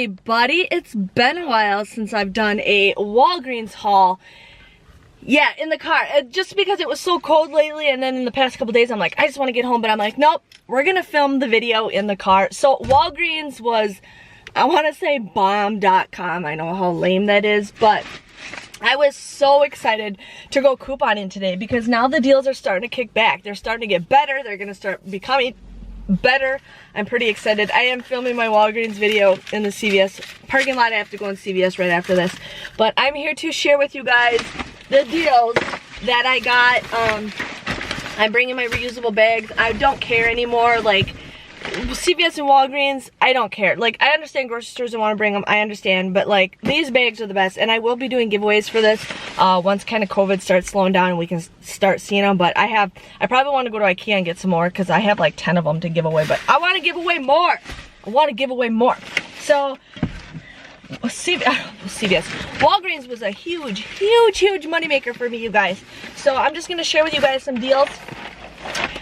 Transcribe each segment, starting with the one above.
everybody, it's been a while since I've done a Walgreens haul. Yeah, in the car, just because it was so cold lately, and then in the past couple days I'm like, I just want to get home, but I'm like, nope, we're gonna film the video in the car. So Walgreens was, I want to say bomb.com. I know how lame that is, but I was so excited to go couponing today because now the deals are starting to kick back. They're starting to get better. They're gonna start becoming better. I'm pretty excited. I am filming my Walgreens video in the CVS parking lot. I have to go in CVS right after this, but I'm here to share with you guys the deals that I got. I'm bringing my reusable bags. I don't care anymore. Like CVS and Walgreens, I don't care. Like, I understand grocery stores don't want to bring them. I understand, but like these bags are the best, and I will be doing giveaways for this once kind of COVID starts slowing down and we can start seeing them. But I probably want to go to IKEA and get some more because I have like 10 of them to give away. But I want to give away more. I want to give away more. So CVS, Walgreens was a huge moneymaker for me, you guys. So I'm just gonna share with you guys some deals.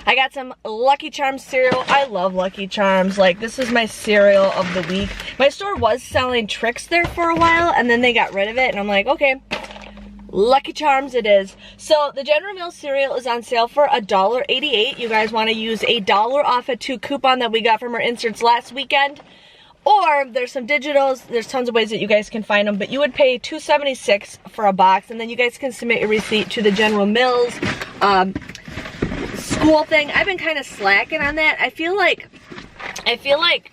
I got some Lucky Charms cereal. I love Lucky Charms. Like, this is my cereal of the week. My store was selling Trix there for a while, and then they got rid of it, and I'm like, okay, Lucky Charms it is. So the General Mills cereal is on sale for $1.88. You guys want to use a $1 off a 2 coupon that we got from our inserts last weekend. Or there's some digitals. There's tons of ways that you guys can find them, but you would pay $2.76 for a box, and then you guys can submit your receipt to the General Mills school thing. I've been kind of slacking on that. I feel like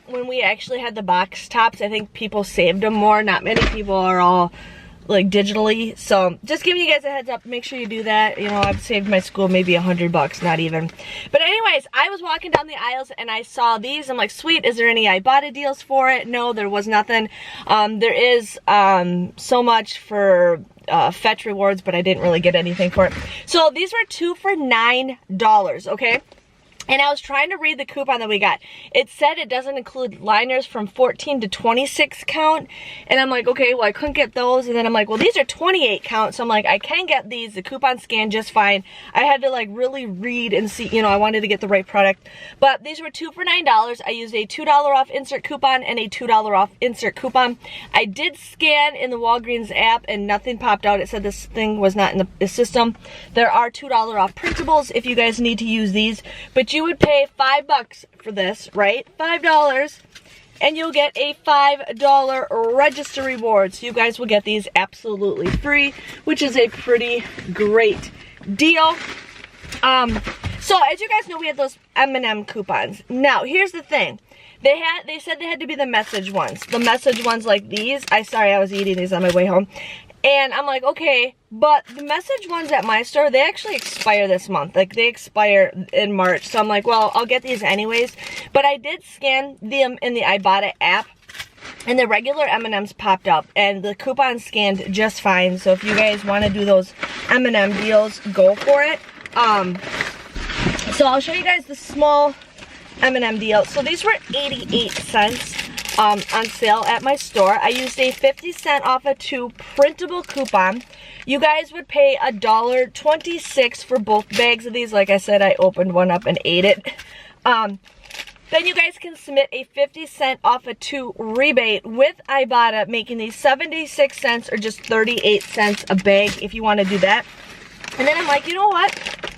when we actually had the box tops, I think people saved them more. Not many people are all like digitally, so just giving you guys a heads up. Make sure you do that. You know, I've saved my school maybe $100, not even. But anyways, I was walking down the aisles and I saw these. I'm like, sweet, is there any Ibotta deals for it? No, there was nothing. There is so much for fetch rewards, but I didn't really get anything for it. So these were 2 for $9, okay? And I was trying to read the coupon that we got. It said it doesn't include liners from 14 to 26 count. And I'm like, okay, well, I couldn't get those. And then I'm like, well, these are 28 count. So I'm like, I can get these. The coupon scanned just fine. I had to like really read and see, you know, I wanted to get the right product. But these were 2 for $9. I used a $2 off insert coupon and a $2 off insert coupon. I did scan in the Walgreens app and nothing popped out. It said this thing was not in the system. There are $2 off printables if you guys need to use these. But you would pay $5 for this, right? $5, and you'll get a $5 register reward. So you guys will get these absolutely free, which is a pretty great deal. So as you guys know, we had those M&M coupons. Now here's the thing. They said they had to be the message ones. The message ones like these. Sorry, I was eating these on my way home. And I'm like, okay, but the message ones at my store, they actually expire this month. Like, they expire in March. So I'm like, well, I'll get these anyways. But I did scan them in the Ibotta app, and the regular M&Ms popped up, and the coupon scanned just fine. So if you guys want to do those M&M deals, go for it. So I'll show you guys the small M&M deal. So these were 88 cents. On sale at my store. I used a 50-cent off a 2 printable coupon. You guys would pay $1.26 for both bags of these. Like I said, I opened one up and ate it. Then you guys can submit a 50-cent off a 2 rebate with Ibotta, making these 76 cents or just 38 cents a bag if you want to do that. And then I'm like, you know what?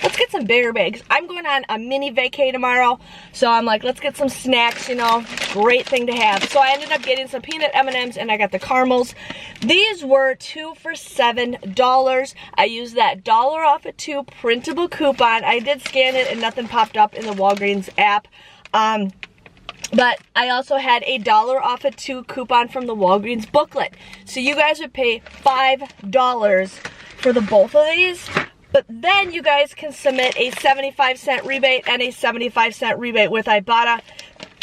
Let's get some bigger bags. I'm going on a mini vacay tomorrow, so I'm like, let's get some snacks, you know, great thing to have. So I ended up getting some peanut M&Ms, and I got the caramels. These were 2 for $7. I used that $1 off a 2 printable coupon. I did scan it, and nothing popped up in the Walgreens app. But I also had a $1 off a 2 coupon from the Walgreens booklet. So you guys would pay $5 for the both of these. But then you guys can submit a 75-cent rebate and a 75-cent rebate with Ibotta,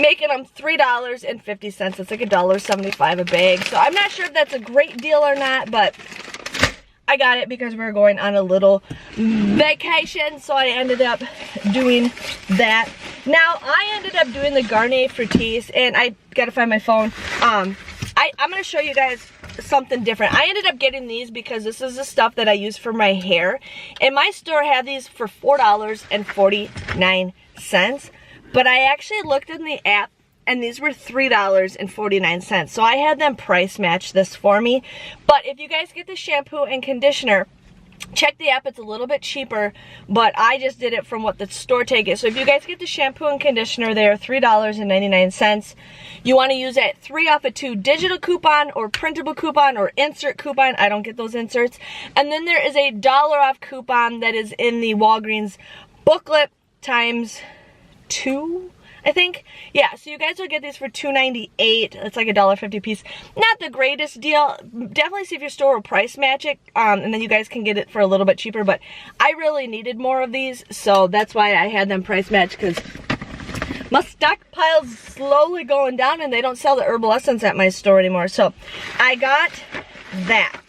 making them $3.50. It's like $1.75 a bag. So I'm not sure if that's a great deal or not, but I got it because we were going on a little vacation. So I ended up doing that. Now, I ended up doing the Garnier Fructis, and I gotta find my phone. I'm gonna show you guys something different. I ended up getting these because this is the stuff that I use for my hair, and my store had these for $4.49, but I actually looked in the app and these were $3.49. So I had them price match this for me. But if you guys get the shampoo and conditioner, check the app, it's a little bit cheaper, but I just did it from what the store take is. So if you guys get the shampoo and conditioner, they are $3.99. You want to use that 3 off of 2 digital coupon or printable coupon or insert coupon. I don't get those inserts. And then there is a $1 off coupon that is in the Walgreens booklet times 2, I think. Yeah, so you guys will get these for $2.98. It's like $1.50 a piece. Not the greatest deal. Definitely see if your store will price match it, and then you guys can get it for a little bit cheaper. But I really needed more of these, so that's why I had them price match, because my stockpile's slowly going down, and they don't sell the herbal essence at my store anymore. So I got that.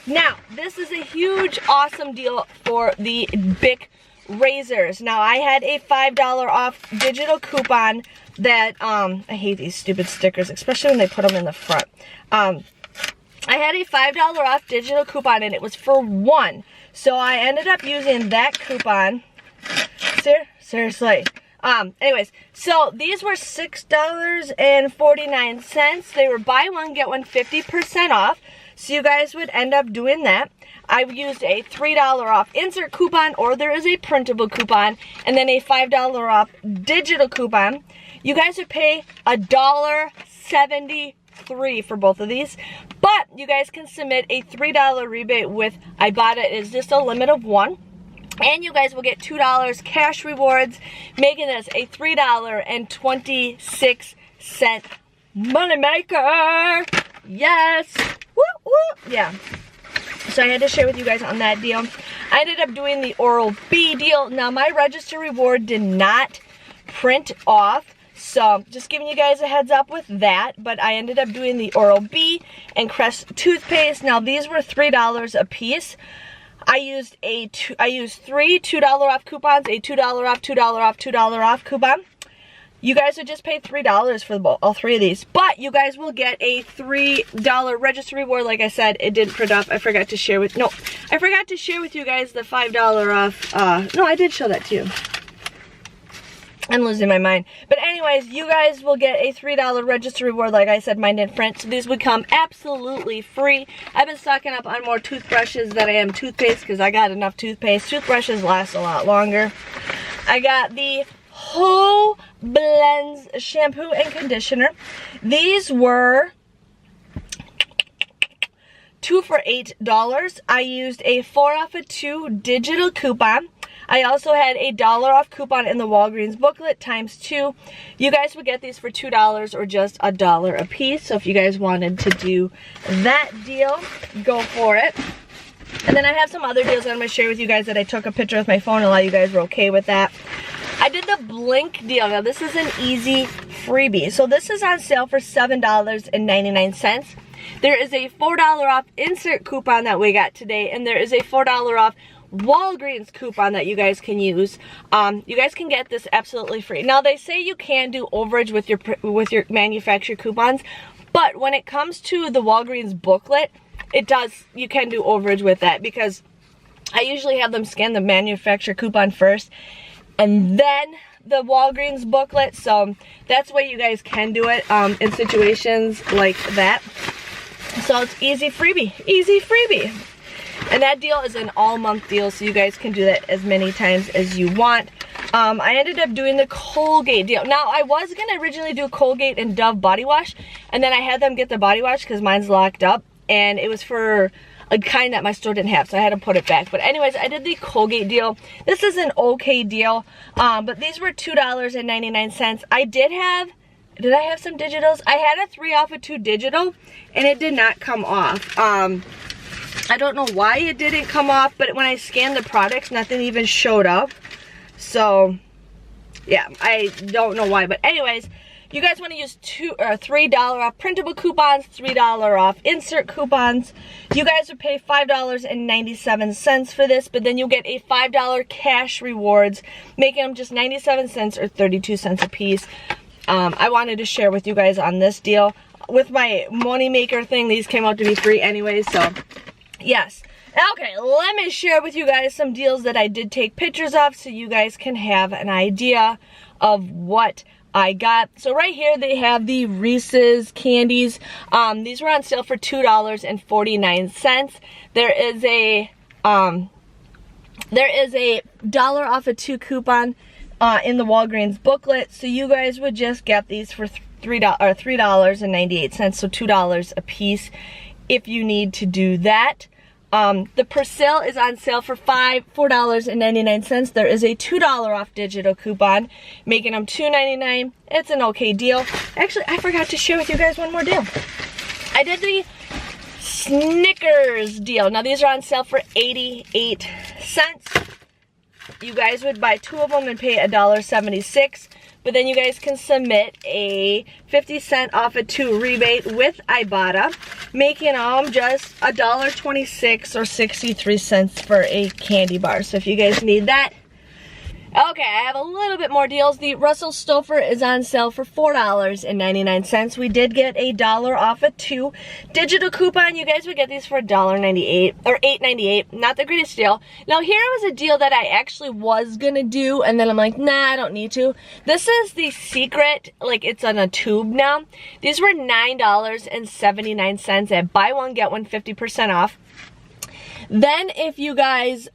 Now, this is a huge, awesome deal for the Bic razors. Now I had a $5 off digital coupon that I hate these stupid stickers, especially when they put them in the front. I had a $5 off digital coupon and it was for 1, so I ended up using that coupon. Seriously. Anyways, so these were $6.49. They were buy one get one 50% off, so you guys would end up doing that. I used a $3 off insert coupon, or there is a printable coupon, and then a $5 off digital coupon. You guys would pay $1.73 for both of these, but you guys can submit a $3 rebate with Ibotta. It is just a limit of 1. And you guys will get $2 cash rewards, making this a $3.26 moneymaker. Yes. Woo, woo. Yeah. So I had to share with you guys on that deal. I ended up doing the Oral-B deal. Now my register reward did not print off, so just giving you guys a heads up with that. But I ended up doing the Oral-B and Crest toothpaste. Now these were $3 a piece. I used 3 $2 off coupons, a $2 off, $2 off, $2 off coupon. You guys would just pay $3 for all 3 of these, but you guys will get a $3 register reward. Like I said, it didn't print off. I forgot to share with you guys the $5 off. No, I did show that to you. I'm losing my mind. But anyways, you guys will get a $3 register reward. Like I said, mine didn't print, so these would come absolutely free. I've been stocking up on more toothbrushes than I am toothpaste, because I got enough toothpaste. Toothbrushes last a lot longer. I got the Whole Blends shampoo and conditioner. These were 2 for $8. I used a 4 off of 2 digital coupon. I also had a $1 off coupon in the Walgreens booklet times 2. You guys would get these for $2 or just $1 a piece. So if you guys wanted to do that deal, go for it. And then I have some other deals that I'm going to share with you guys that I took a picture with my phone. A lot of you guys were okay with that. I did the Blink deal. Now this is an easy freebie. So this is on sale for $7.99. There is a $4 off insert coupon that we got today, and there is a $4 off Walgreens coupon that you guys can use. You guys can get this absolutely free. Now they say you can do overage with your manufacturer coupons, but when it comes to the Walgreens booklet, you can do overage with that, because I usually have them scan the manufacturer coupon first and then the Walgreens booklet, so that's why you guys can do it in situations like that. So it's easy freebie, easy freebie. And that deal is an all-month deal, so you guys can do that as many times as you want. I ended up doing the Colgate deal. Now, I was going to originally do Colgate and Dove body wash, and then I had them get the body wash because mine's locked up, and it was for a kind that my store didn't have, so I had to put it back. But anyways, I did the Colgate deal. This is an okay deal, but these were $2.99. Did I have some digitals? I had a 3 off of 2 digital, and it did not come off. I don't know why it didn't come off, but when I scanned the products, nothing even showed up. So, yeah, I don't know why. But anyways, you guys want to use $3 off printable coupons, $3 off insert coupons. You guys would pay $5.97 for this, but then you'll get a $5 cash rewards, making them just 97 cents or 32 cents a piece. I wanted to share with you guys on this deal. With my Moneymaker thing, these came out to be free anyway, so yes. Okay, let me share with you guys some deals that I did take pictures of, so you guys can have an idea of what I got. So right here they have the Reese's candies. These were on sale for $2.49. There is a $1 off of 2 coupon in the Walgreens booklet. So you guys would just get these for $3.98, so $2 a piece if you need to do that. The Persil is on sale for $4.99. There is a $2 off digital coupon, making them $2.99. It's an okay deal. Actually, I forgot to share with you guys one more deal. I did the Snickers deal. Now these are on sale for 88 cents. You guys would buy 2 of them and pay $1.76. But then you guys can submit a 50-cent off of 2 rebate with Ibotta, making them just $1.26 or 63 cents for a candy bar. So if you guys need that. Okay, I have a little bit more deals. The Russell Stouffer is on sale for $4.99. We did get a $1 off of 2 digital coupon. You guys would get these for $1.98 or $8.98. Not the greatest deal. Now here was a deal that I actually was gonna do, and then I'm like, nah, I don't need to. This is the Secret, like it's on a tube now. These were $9.79 at buy one get one 50% off. Then if you guys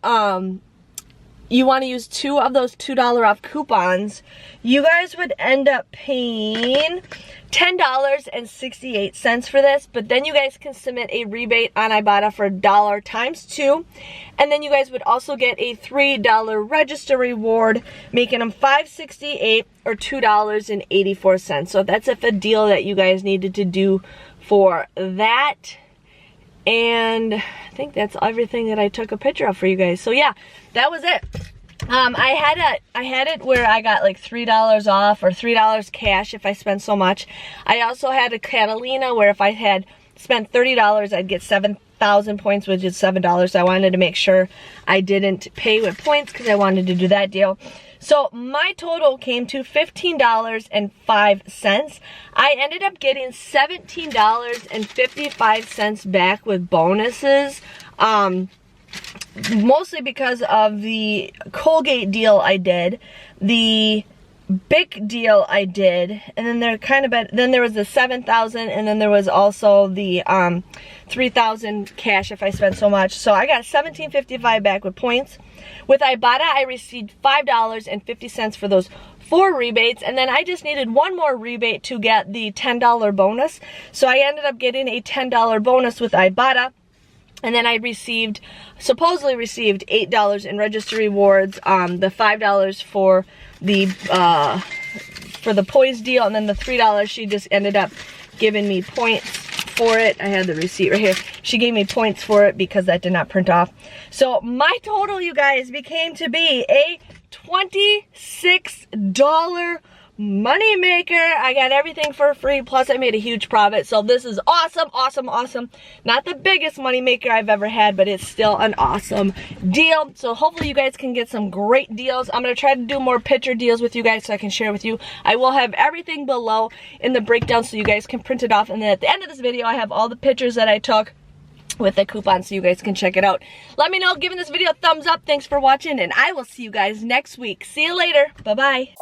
you want to use 2 of those $2 off coupons, you guys would end up paying $10.68 for this, but then you guys can submit a rebate on Ibotta for $1 times 2, and then you guys would also get a $3 register reward, making them $5.68 or $2.84. So that's a deal that you guys needed to do for that. And I think that's everything that I took a picture of for you guys. So yeah, that was it. I had it where I got like $3 off or $3 cash if I spent so much. I also had a Catalina where if I had spent $30, I'd get 7,000 points, which is $7. So I wanted to make sure I didn't pay with points because I wanted to do that deal. So my total came to $15.05. I ended up getting $17.55 back with bonuses. Mostly because of the Colgate deal I did, the Bic deal I did, and then then there was the 7,000, and then there was also the 3,000 cash if I spent so much. So I got $17.55 back with points. With Ibotta, I received $5.50 for those 4 rebates, and then I just needed one more rebate to get the $10 bonus. So I ended up getting a $10 bonus with Ibotta. And then I supposedly received $8 in register rewards, the $5 for the Poise deal, and then the $3 she just ended up giving me points for it. I had the receipt right here. She gave me points for it because that did not print off. So my total, you guys, became to be a $26 money maker. I got everything for free, plus I made a huge profit. So this is awesome, awesome, awesome. Not the biggest money maker I've ever had, but it's still an awesome deal. So hopefully you guys can get some great deals. I'm gonna try to do more picture deals with you guys so I can share with you. I will have everything below in the breakdown so you guys can print it off, and then at the end of this video I have all the pictures that I took with the coupon so you guys can check it out. Let me know, giving this video a thumbs up. Thanks for watching, and I will see you guys next week. See you later. Bye-bye.